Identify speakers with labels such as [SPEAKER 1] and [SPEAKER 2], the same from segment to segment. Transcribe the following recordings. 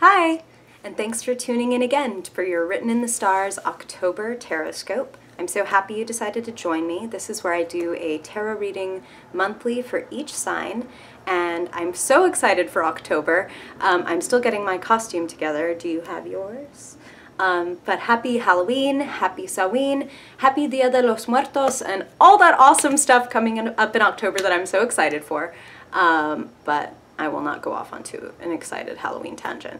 [SPEAKER 1] Hi, and thanks for tuning in again for your Written in the Stars October Taroscope. I'm so happy you decided to join me. This is where I do a tarot reading monthly for each sign, and I'm so excited for October. I'm still getting my costume together. Do you have yours? But happy Halloween, happy Samhain, happy Dia de los Muertos, and all that awesome stuff coming up in October that I'm so excited for. But I will not go off onto an excited Halloween tangent.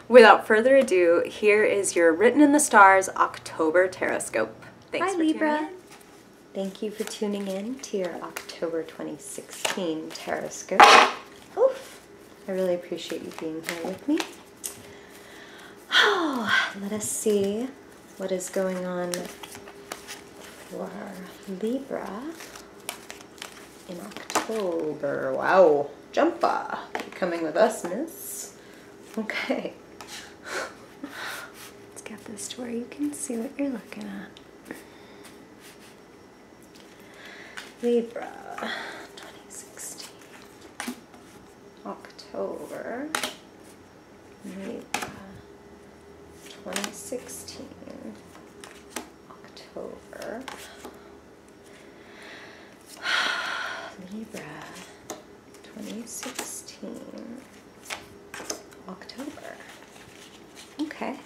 [SPEAKER 1] Without further ado, here is your Written in the Stars October Taroscope. Thanks for
[SPEAKER 2] Libra.
[SPEAKER 1] tuning in.
[SPEAKER 2] Thank you for tuning in to your October 2016 Taroscope. Oof. I really appreciate you being here with me. Oh, let us see what is going on for Libra in October. Wow. Jumpa. You coming with us, miss? Okay. Let's get this to where you can see what you're looking at. Libra, 2016. October. Libra, 2016. October. Libra. 2016, October. Okay.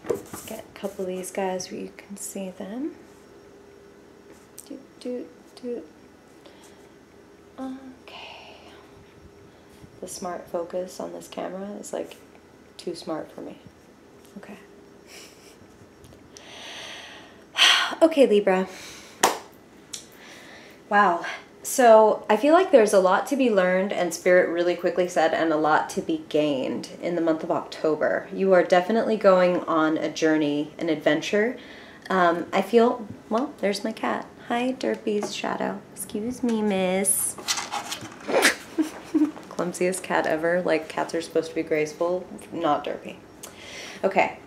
[SPEAKER 2] Let's get a couple of these guys where you can see them. Okay. The smart focus on this camera is like too smart for me. Okay. Okay, Libra. Wow. So I feel like there's a lot to be learned, and Spirit really quickly said, and a lot to be gained in the month of October. You are definitely going on a journey, an adventure. I feel, well, there's my cat. Hi, Derpy's shadow. Excuse me, miss. Clumsiest cat ever. Like, cats are supposed to be graceful, not Derpy. Okay.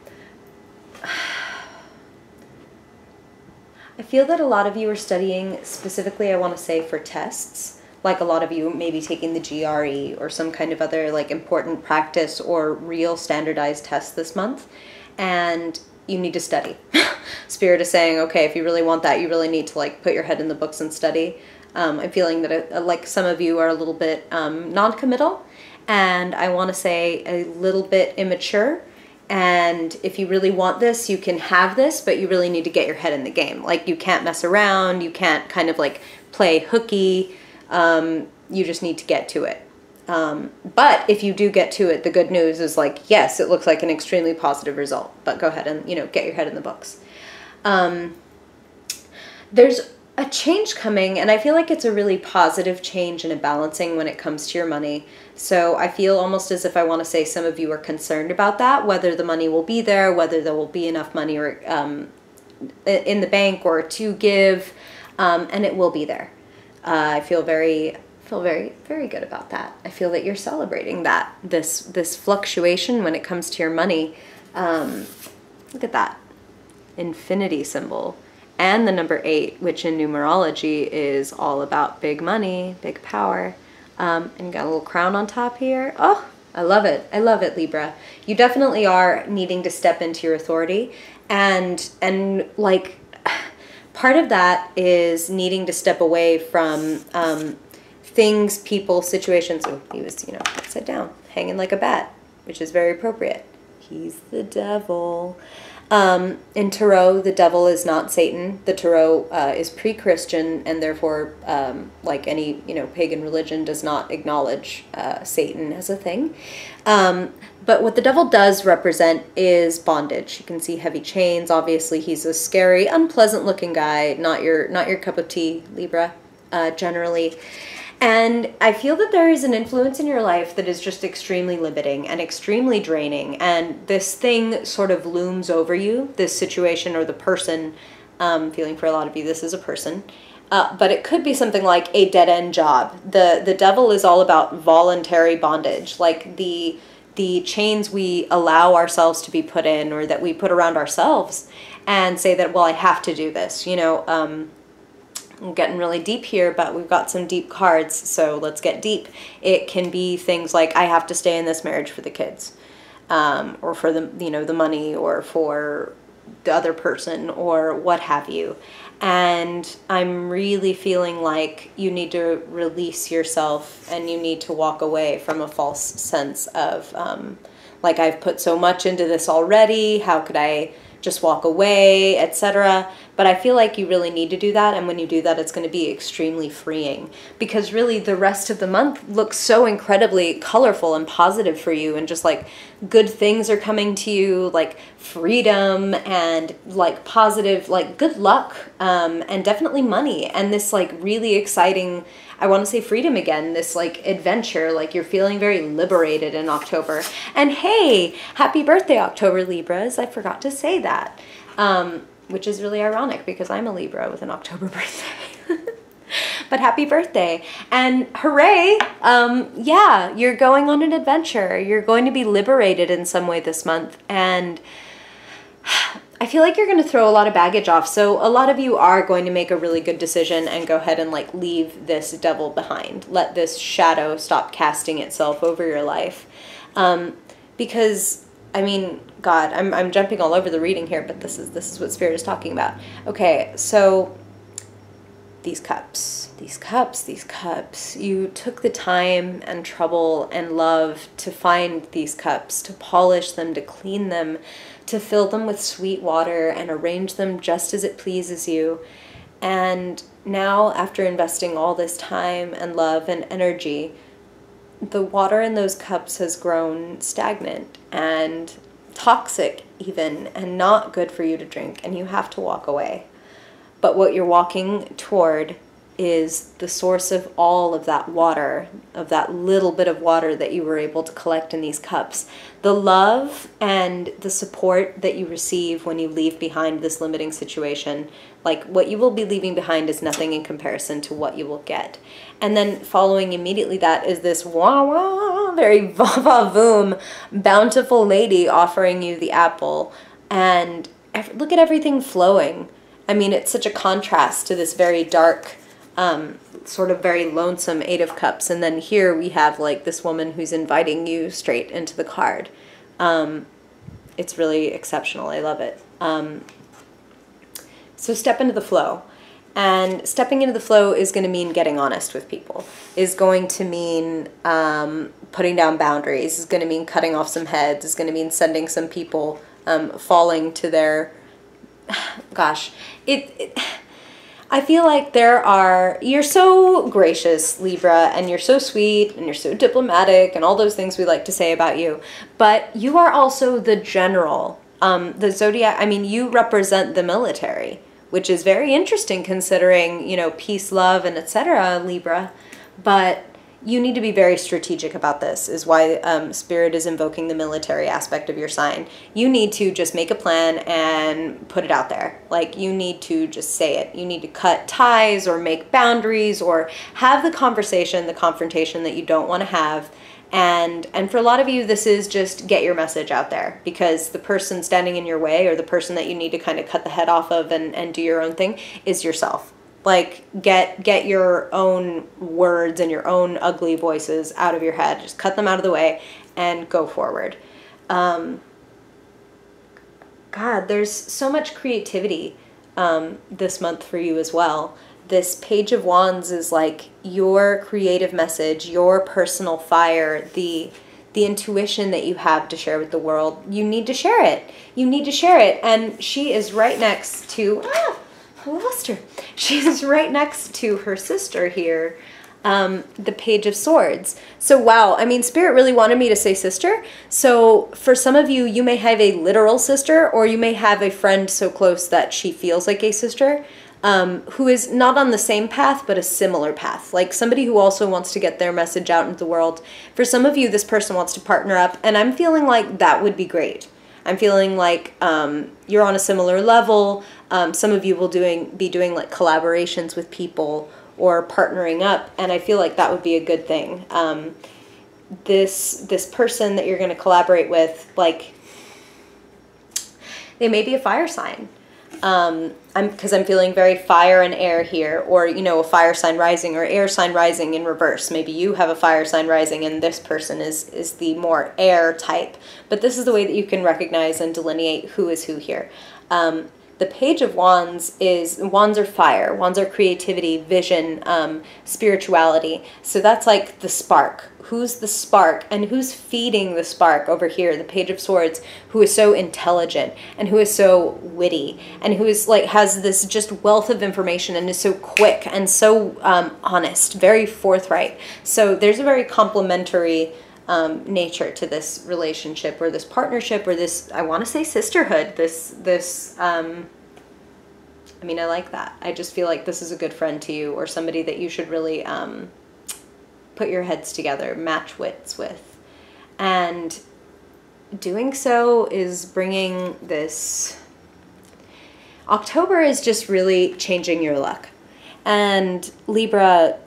[SPEAKER 2] I feel that a lot of you are studying, specifically I want to say for tests, like a lot of you may be taking the GRE or some kind of other like important practice or real standardized test this month, and you need to study. Spirit is saying, okay, if you really want that, you really need to like put your head in the books and study. I'm feeling that like some of you are a little bit non-committal, and I want to say a little bit immature. And if you really want this, you can have this, but you really need to get your head in the game. Like, you can't mess around, you can't kind of like play hooky, you just need to get to it. But if you do get to it, the good news is like, yes, it looks like an extremely positive result, but go ahead and, you know, get your head in the books. There's a change coming, and I feel like it's a really positive change and a balancing when it comes to your money. So I feel almost as if I want to say some of you are concerned about that, whether the money will be there, whether there will be enough money or in the bank or to give, and it will be there. I feel very, very good about that. I feel that you're celebrating that, this fluctuation when it comes to your money. Look at that infinity symbol. And the number 8, which in numerology is all about big money, big power. And you got a little crown on top here. Oh, I love it. I love it, Libra. You definitely are needing to step into your authority. And like, part of that is needing to step away from things, people, situations. Oh, he was, you know, upside down, hanging like a bat, which is very appropriate. He's the devil. In Tarot, the devil is not Satan. The Tarot is pre-Christian, and therefore, like any, you know, pagan religion, does not acknowledge Satan as a thing. But what the devil does represent is bondage. You can see heavy chains. Obviously, he's a scary, unpleasant-looking guy. Not your cup of tea, Libra, generally. And I feel that there is an influence in your life that is just extremely limiting and extremely draining. And this thing sort of looms over you, this situation or the person. Feeling for a lot of you, this is a person. But it could be something like a dead-end job. The devil is all about voluntary bondage, like the chains we allow ourselves to be put in, or that we put around ourselves and say that, well, I have to do this, you know. I'm getting really deep here, but we've got some deep cards, so let's get deep. It can be things like, I have to stay in this marriage for the kids, or for the, you know, the money, or for the other person, or what have you. And I'm really feeling like you need to release yourself, and you need to walk away from a false sense of, like, I've put so much into this already, how could I just walk away, etc. But I feel like you really need to do that, and when you do that, it's going to be extremely freeing, because really the rest of the month looks so incredibly colorful and positive for you, and just like good things are coming to you, like freedom and like positive, like good luck, and definitely money, and this like really exciting, I want to say freedom again, this like adventure, like you're feeling very liberated in October. And hey, happy birthday, October Libras. I forgot to say that, which is really ironic because I'm a Libra with an October birthday. But happy birthday, and hooray. Yeah, you're going on an adventure. You're going to be liberated in some way this month, and I feel like you're going to throw a lot of baggage off. So a lot of you are going to make a really good decision and go ahead and like leave this devil behind. Let this shadow stop casting itself over your life. Because, I mean, God, I'm jumping all over the reading here, but this is what Spirit is talking about. Okay, so these cups, you took the time and trouble and love to find these cups, to polish them, to clean them, to fill them with sweet water and arrange them just as it pleases you. And now, after investing all this time and love and energy, the water in those cups has grown stagnant and toxic even, and not good for you to drink, and you have to walk away. But what you're walking toward is the source of all of that water, of that little bit of water that you were able to collect in these cups. The love and the support that you receive when you leave behind this limiting situation, like what you will be leaving behind is nothing in comparison to what you will get. And then following immediately that is this wah wah, very va-va-voom, bountiful lady offering you the apple. And look at everything flowing. I mean, it's such a contrast to this very dark, sort of very lonesome Eight of Cups. And then here we have like this woman who's inviting you straight into the card. It's really exceptional. I love it. So step into the flow. And stepping into the flow is going to mean getting honest with people, is going to mean putting down boundaries, is going to mean cutting off some heads, is going to mean sending some people falling to their... Gosh, I feel like you're so gracious, Libra, and you're so sweet, and you're so diplomatic, and all those things we like to say about you, but you are also the general. The zodiac, I mean, you represent the military, which is very interesting considering, you know, peace, love, and etc., Libra, but you need to be very strategic about this, is why Spirit is invoking the military aspect of your sign. You need to just make a plan and put it out there. Like, you need to just say it. You need to cut ties or make boundaries or have the conversation, the confrontation that you don't want to have. And for a lot of you, this is just get your message out there, because the person standing in your way, or the person that you need to kind of cut the head off of and do your own thing, is yourself. Like, get your own words and your own ugly voices out of your head. Just cut them out of the way and go forward. God, there's so much creativity this month for you as well. This Page of Wands is like your creative message, your personal fire, the intuition that you have to share with the world. You need to share it. You need to share it. And she is right next to... I lost her. She's right next to her sister here, the Page of Swords. So wow, I mean, Spirit really wanted me to say sister. So for some of you, you may have a literal sister, or you may have a friend so close that she feels like a sister, who is not on the same path, but a similar path. Like somebody who also wants to get their message out into the world. For some of you, this person wants to partner up, and I'm feeling like that would be great. I'm feeling like you're on a similar level. Some of you will be doing like collaborations with people or partnering up, and I feel like that would be a good thing. This person that you're going to collaborate with, like, they may be a fire sign. because I'm feeling very fire and air here, or, you know, a fire sign rising or air sign rising in reverse. Maybe you have a fire sign rising and this person is the more air type. But this is the way that you can recognize and delineate who is who here. The Page of Wands wands are fire. Wands are creativity, vision, spirituality. So that's like the spark. Who's the spark and who's feeding the spark over here? The Page of Swords, who is so intelligent and who is so witty and who is like, has this just wealth of information and is so quick and so honest, very forthright. So there's a very complementary nature to this relationship or this partnership or this, I want to say sisterhood, I mean, I like that. I just feel like this is a good friend to you or somebody that you should really put your heads together, match wits with. And doing so is bringing this, October is just really changing your luck. And Libra,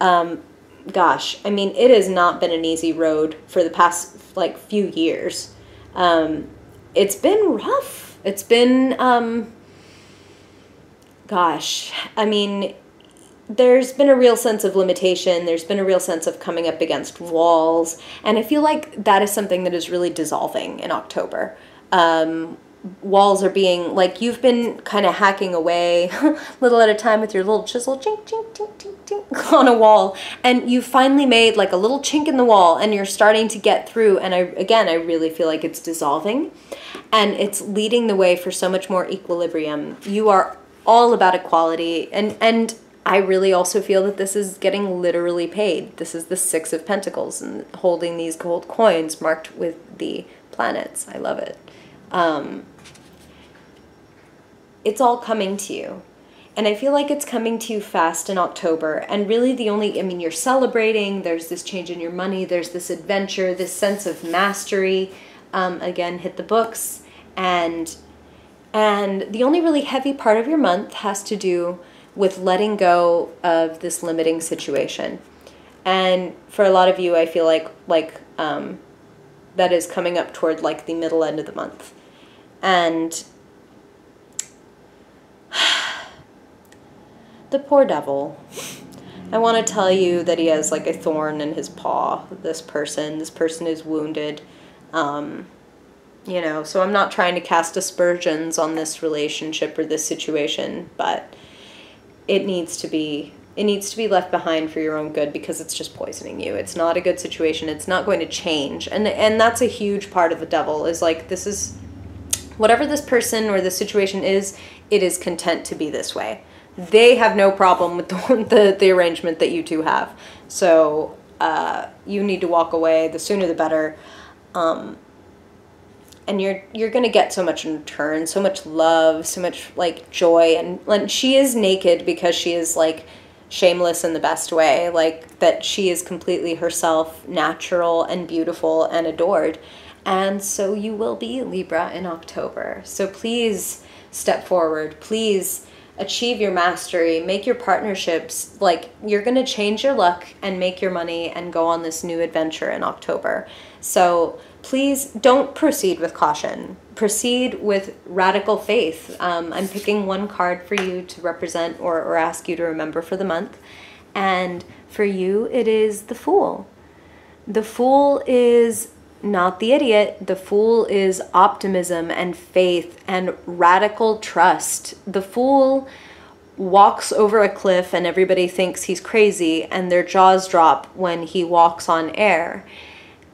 [SPEAKER 2] gosh, I mean, it has not been an easy road for the past, like, few years. It's been rough. It's been, gosh, I mean, there's been a real sense of limitation. There's been a real sense of coming up against walls. And I feel like that is something that is really dissolving in October. Walls are being, like, you've been kind of hacking away little at a time with your little chisel, chink, chink, chink, chink, chink, on a wall. And you finally made like a little chink in the wall and you're starting to get through. And I really feel like it's dissolving and it's leading the way for so much more equilibrium. You are all about equality. And I really also feel that this is getting literally paid. This is the Six of Pentacles and holding these gold coins marked with the planets. I love it. It's all coming to you. And I feel like it's coming to you fast in October. And really the only, I mean, you're celebrating, there's this change in your money, there's this adventure, this sense of mastery. Again, hit the books. And the only really heavy part of your month has to do with letting go of this limiting situation. And for a lot of you, I feel like that is coming up toward like the middle end of the month. And the poor devil. I want to tell you that he has like a thorn in his paw. This person is wounded. You know, so I'm not trying to cast aspersions on this relationship or this situation, but it needs to be left behind for your own good because it's just poisoning you. It's not a good situation. It's not going to change. And that's a huge part of the devil is like, this is whatever this person or this situation is, it is content to be this way. They have no problem with the arrangement that you two have. So you need to walk away. The sooner the better. And you're going to get so much in return, so much love, so much like joy. And she is naked because she is like shameless in the best way, like that she is completely herself, natural and beautiful and adored. And so you will be, Libra, in October. So please step forward. Please achieve your mastery. Make your partnerships, like you're going to change your luck and make your money and go on this new adventure in October. So please don't proceed with caution. Proceed with radical faith. I'm picking one card for you to represent or ask you to remember for the month. And for you, it is the Fool. The Fool is not the idiot. The Fool is optimism and faith and radical trust. The Fool walks over a cliff and everybody thinks he's crazy and their jaws drop when he walks on air.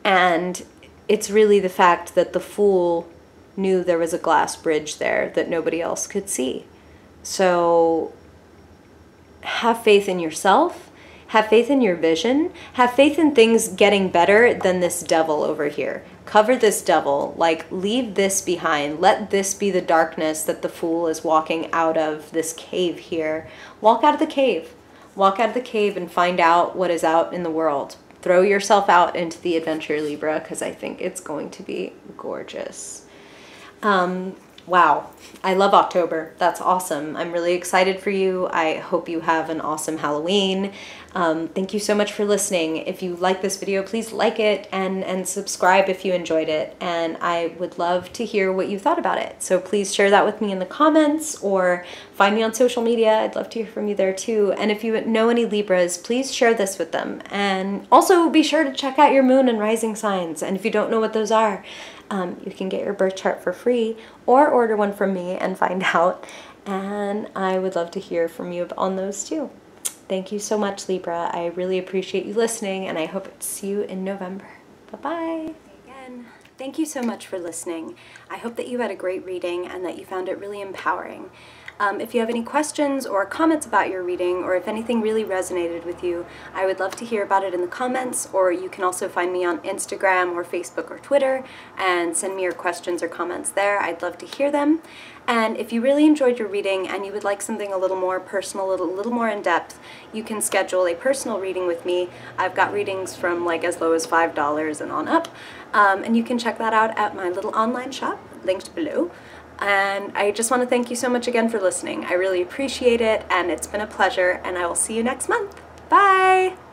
[SPEAKER 2] And it's really the fact that the Fool knew there was a glass bridge there that nobody else could see. So have faith in yourself. Have faith in your vision. Have faith in things getting better than this devil over here. Cover this devil. Like, leave this behind. Let this be the darkness that the Fool is walking out of, this cave here. Walk out of the cave. Walk out of the cave and find out what is out in the world. Throw yourself out into the adventure, Libra, because I think it's going to be gorgeous. Wow. I love October. That's awesome. I'm really excited for you. I hope you have an awesome Halloween. Thank you so much for listening. If you like this video, please like it and subscribe if you enjoyed it. And I would love to hear what you thought about it. So please share that with me in the comments or find me on social media. I'd love to hear from you there too. And if you know any Libras, please share this with them. And also be sure to check out your moon and rising signs. And if you don't know what those are, you can get your birth chart for free or order one from me and find out. And I would love to hear from you on those too. Thank you so much, Libra. I really appreciate you listening, and I hope to see you in November. Bye-bye.
[SPEAKER 1] Again, thank you so much for listening. I hope that you had a great reading and that you found it really empowering. If you have any questions or comments about your reading, or if anything really resonated with you, I would love to hear about it in the comments, or you can also find me on Instagram or Facebook or Twitter and send me your questions or comments there. I'd love to hear them. And if you really enjoyed your reading and you would like something a little more personal, a little more in-depth, you can schedule a personal reading with me. I've got readings from like as low as $5 and on up, and you can check that out at my little online shop, linked below. And I just want to thank you so much again for listening. I really appreciate it, and it's been a pleasure, and I will see you next month. Bye!